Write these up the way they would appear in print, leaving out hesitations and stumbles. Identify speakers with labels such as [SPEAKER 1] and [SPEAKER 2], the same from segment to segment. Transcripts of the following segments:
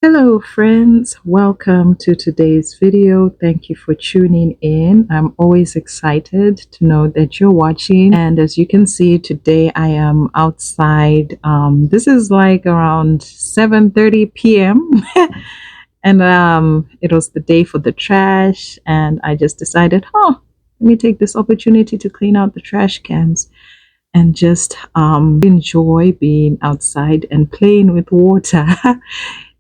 [SPEAKER 1] Hello friends, welcome to today's video. Thank you for tuning in. I'm always excited to know that you're watching, and as you can see today I am outside. This is like around 7:30 p.m. and it was the day for the trash, and I just decided, let me take this opportunity to clean out the trash cans and just enjoy being outside and playing with water.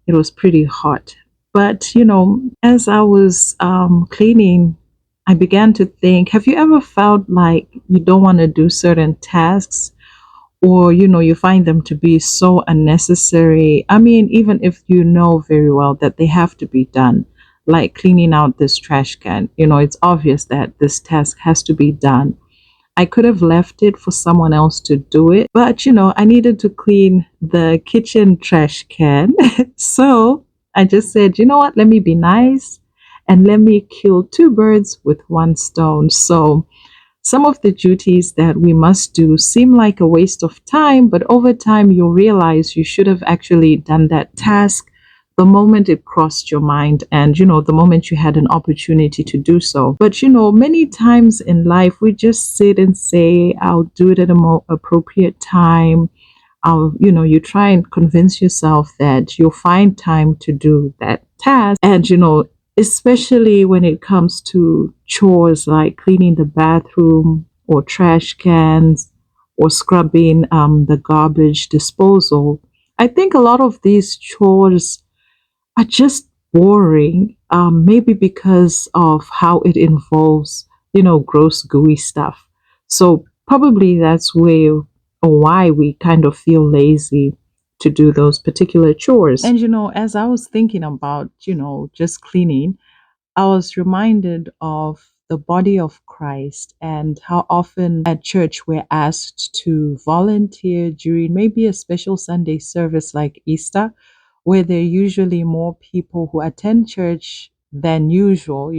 [SPEAKER 1] It was pretty hot. But, as I was cleaning, I began to think, have you ever felt like you don't want to do certain tasks, or, you find them to be so unnecessary? I mean, even if you know very well that they have to be done, like cleaning out this trash can, it's obvious that this task has to be done. I could have left it for someone else to do it, but I needed to clean the kitchen trash can. So I just said, you know what, let me be nice and let me kill two birds with one stone. So some of the duties that we must do seem like a waste of time, but over time you'll realize you should have actually done that task the moment it crossed your mind, and the moment you had an opportunity to do so. But many times in life we just sit and say, I'll do it at a more appropriate time. You try and convince yourself that you'll find time to do that task. And especially when it comes to chores like cleaning the bathroom or trash cans or scrubbing the garbage disposal, I think a lot of these chores are just boring, maybe because of how it involves, gross, gooey stuff. So probably that's where or why we kind of feel lazy to do those particular chores. And, as I was thinking about, just cleaning, I was reminded of the body of Christ and how often at church we're asked to volunteer during maybe a special Sunday service like Easter, where there are usually more people who attend church than usual,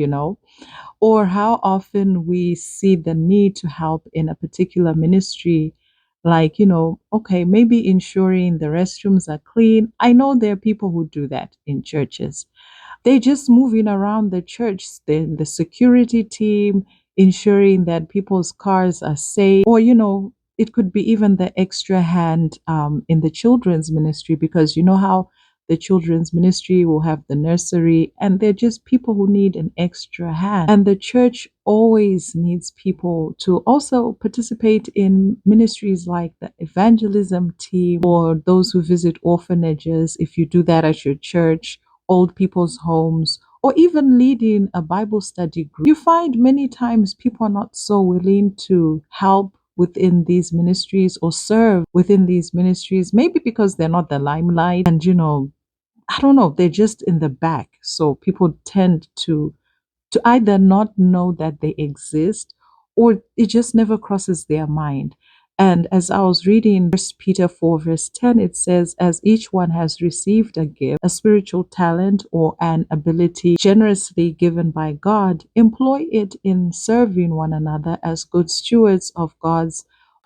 [SPEAKER 1] or how often we see the need to help in a particular ministry, like, okay, maybe ensuring the restrooms are clean. I know there are people who do that in churches. They're just moving around the church, the security team, ensuring that people's cars are safe, or, it could be even the extra hand in the children's ministry, because you know how the children's ministry will have the nursery, and they're just people who need an extra hand. And the church always needs people to also participate in ministries like the evangelism team, or those who visit orphanages, if you do that at your church, old people's homes, or even leading a Bible study group. You find many times people are not so willing to help within these ministries or serve within these ministries, maybe because they're not the limelight, and I don't know, they're just in the back. So people tend to either not know that they exist, or it just never crosses their mind. And as I was reading 1 Peter 4 verse 10, it says, as each one has received a gift, a spiritual talent or an ability generously given by God, employ it in serving one another as good stewards of God's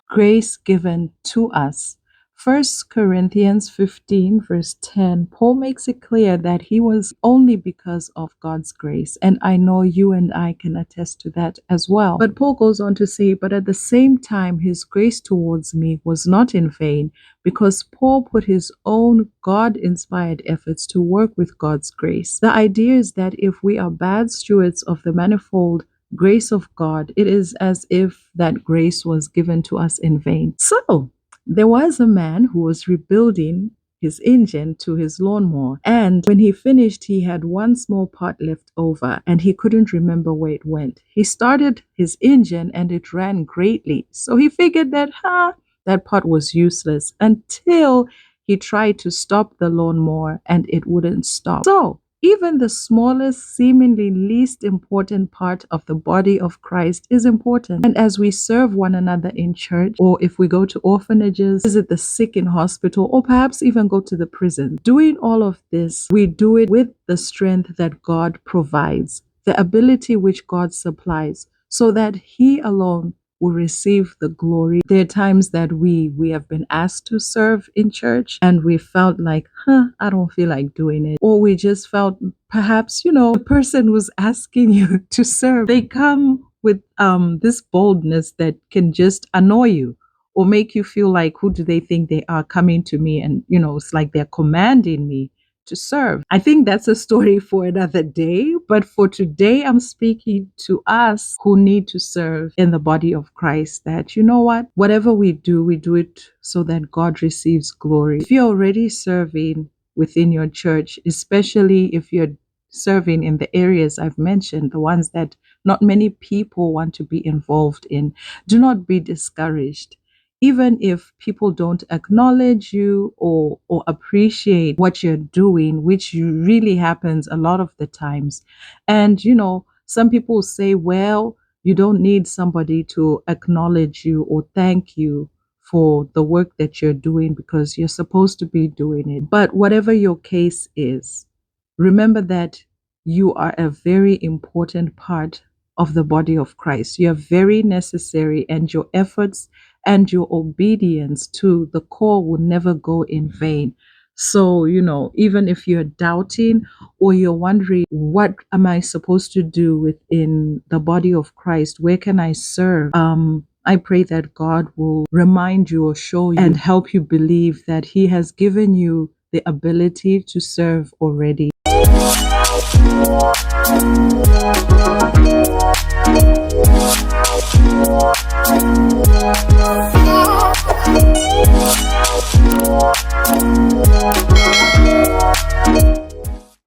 [SPEAKER 1] grace given to us. 1 Corinthians 15 verse 10, Paul makes it clear that he was only because of God's grace. And I know you and I can attest to that as well. But Paul goes on to say, but at the same time, his grace towards me was not in vain, because Paul put his own God-inspired efforts to work with God's grace. The idea is that if we are bad stewards of the manifold grace of God, it is as if that grace was given to us in vain. So, there was a man who was rebuilding his engine to his lawnmower, and when he finished, he had one small part left over, and he couldn't remember where it went. He started his engine and it ran greatly, so he figured that that part was useless, until he tried to stop the lawnmower and it wouldn't stop. So even the smallest, seemingly least important part of the body of Christ is important. And as we serve one another in church, or if we go to orphanages, visit the sick in hospital, or perhaps even go to the prison, doing all of this, we do it with the strength that God provides, the ability which God supplies, so that He alone will receive the glory. There are times that we have been asked to serve in church and we felt like, I don't feel like doing it. Or we just felt perhaps, the person who's asking you to serve, they come with this boldness that can just annoy you or make you feel like, who do they think they are coming to me? And, it's like they're commanding me to serve. I think that's a story for another day. But for today, I'm speaking to us who need to serve in the body of Christ, that, whatever we do it so that God receives glory. If you're already serving within your church, especially if you're serving in the areas I've mentioned, the ones that not many people want to be involved in, do not be discouraged. Even if people don't acknowledge you or appreciate what you're doing, which really happens a lot of the times. And, some people say, well, you don't need somebody to acknowledge you or thank you for the work that you're doing because you're supposed to be doing it. But whatever your case is, remember that you are a very important part of the body of Christ. You are very necessary, and your efforts and your obedience to the call will never go in vain. So, even if you're doubting or you're wondering, what am I supposed to do within the body of Christ? Where can I serve? I pray that God will remind you or show you and help you believe that He has given you the ability to serve already.